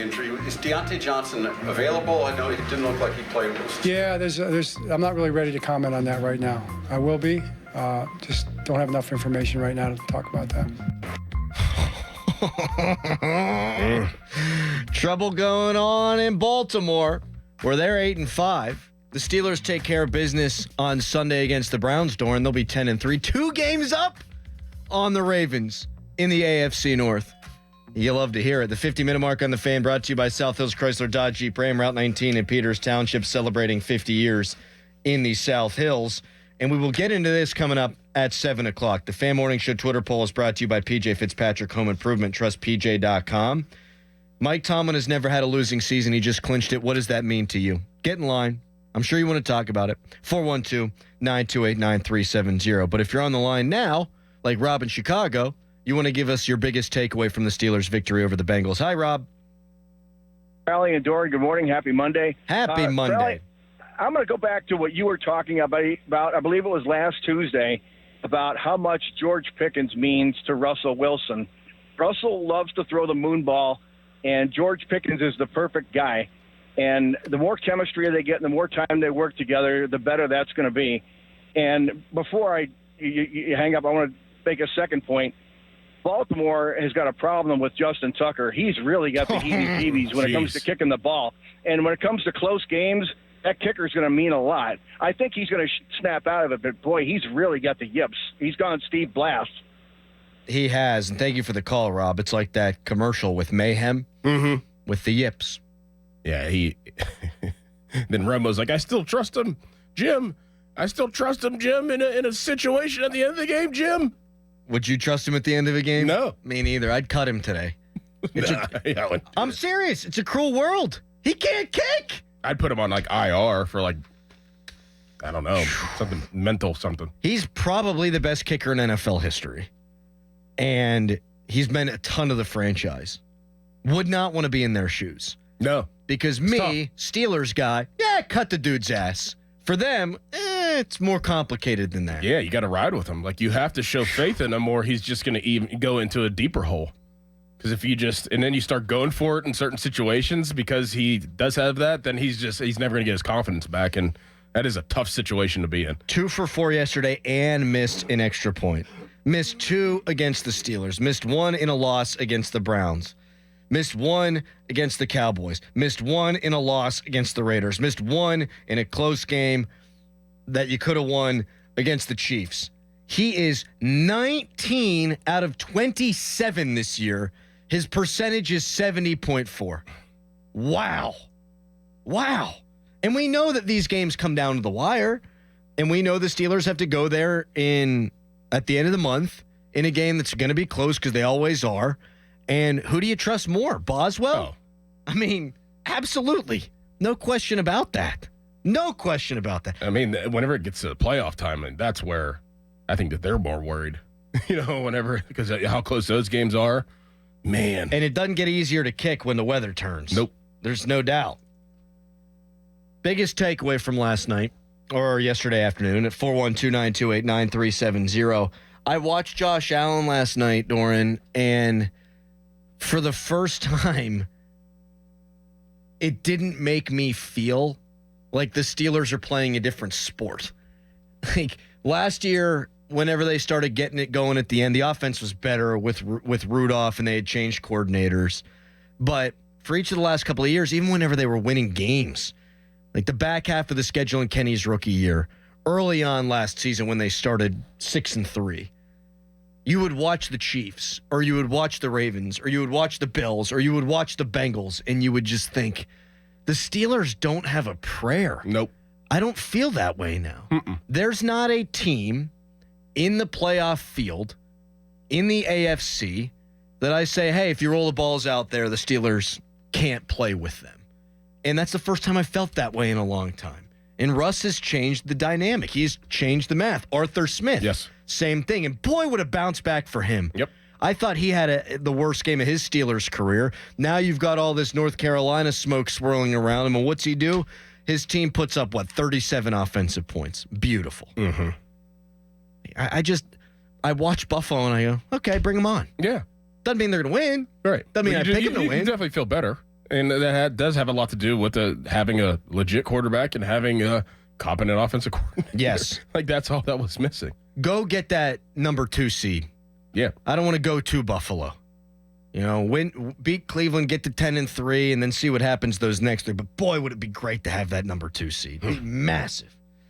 Injury. Is Deontay Johnson available? I know it didn't look like he played. Yeah, I'm not really ready to comment on that right now. I will be. Just don't have enough information right now to talk about that. Trouble going on in Baltimore, where they're 8-5. The Steelers take care of business on Sunday against the Browns, Dorin. They'll be 10-3. 2 games up on the Ravens in the AFC North. You'll love to hear it. The 50-minute mark on the Fan brought to you by South Hills Chrysler Dodge Jeep Ram, Route 19 in Peters Township, celebrating 50 years in the South Hills. And we will get into this coming up at 7 o'clock. The Fan Morning Show Twitter poll is brought to you by PJ Fitzpatrick Home Improvement. Trust PJ.com. Mike Tomlin has never had a losing season. He just clinched it. What does that mean to you? Get in line. I'm sure you want to talk about it. 412-928-9370. But if you're on the line now, like Rob in Chicago, you want to give us your biggest takeaway from the Steelers' victory over the Bengals. Hi, Rob. Crowley and Dorin, good morning. Happy Monday. Happy Monday. Crowley, I'm going to go back to what you were talking about, I believe it was last Tuesday, about how much George Pickens means to Russell Wilson. Russell loves to throw the moon ball, and George Pickens is the perfect guy. And the more chemistry they get and the more time they work together, the better that's going to be. And before you hang up, I want to make a second point. Baltimore has got a problem with Justin Tucker. He's really got the heebie-jeebies when it comes to kicking the ball. And when it comes to close games, that kicker is going to mean a lot. I think he's going to snap out of it, but, boy, he's really got the yips. He's gone Steve Blast. He has, and thank you for the call, Rob. It's like that commercial with Mayhem with the yips. Yeah, then Romo's like, I still trust him, Jim. I still trust him, Jim, in a situation at the end of the game, Jim. Would you trust him at the end of a game? No. Me neither. I'd cut him today. I'm serious. It's a cruel world. He can't kick. I'd put him on, like, IR for, like, I don't know, something mental something. He's probably the best kicker in NFL history. And he's been a ton of the franchise. Would not want to be in their shoes. No. Because me, Steelers guy, cut the dude's ass. For them, it's more complicated than that. Yeah, you got to ride with him. Like, you have to show faith in him or he's just going to even go into a deeper hole. Because if you and then you start going for it in certain situations because he does have that, then he's never going to get his confidence back. And that is a tough situation to be in. 2 for 4 yesterday and missed an extra point. Missed 2 against the Steelers. Missed 1 in a loss against the Browns. Missed 1 against the Cowboys. Missed 1 in a loss against the Raiders. Missed 1 in a close game that you could have won against the Chiefs. He is 19 out of 27 this year. His percentage is 70.4. Wow. And we know that these games come down to the wire, and we know the Steelers have to go there at the end of the month in a game that's going to be close because they always are. And who do you trust more, Boswell? Oh. I mean, absolutely. No question about that. I mean, whenever it gets to the playoff time, and that's where I think that they're more worried. Because how close those games are. Man. And it doesn't get easier to kick when the weather turns. Nope. There's no doubt. Biggest takeaway from last night, or yesterday afternoon, at 412-928-9370. I watched Josh Allen last night, Dorin, and for the first time, it didn't make me feel like the Steelers are playing a different sport. Like last year, whenever they started getting it going at the end, the offense was better with Rudolph and they had changed coordinators. But for each of the last couple of years, even whenever they were winning games, like the back half of the schedule in Kenny's rookie year, early on last season when they started 6-3, you would watch the Chiefs, or you would watch the Ravens, or you would watch the Bills, or you would watch the Bengals, and you would just think, the Steelers don't have a prayer. Nope. I don't feel that way now. There's not a team in the playoff field, in the AFC, that I say, hey, if you roll the balls out there, the Steelers can't play with them. And that's the first time I felt that way in a long time. And Russ has changed the dynamic. He's changed the math. Arthur Smith. Yes. Same thing. And boy, would a bounce back for him. Yep. I thought he had the worst game of his Steelers career. Now you've got all this North Carolina smoke swirling around him. And what's he do? His team puts up, 37 offensive points. Beautiful. Mm-hmm. I watch Buffalo and I go, okay, bring them on. Yeah. Doesn't mean they're going to win. Right. Doesn't mean I pick them to win. You definitely feel better And that does have a lot to do with having a legit quarterback and having a competent offensive coordinator. Yes. Like, that's all that was missing. Go get that number 2 seed. Yeah. I don't want to go to Buffalo. Beat Cleveland, get to 10-3, and then see what happens those next 3. But boy, would it be great to have that number 2 seed. Massive.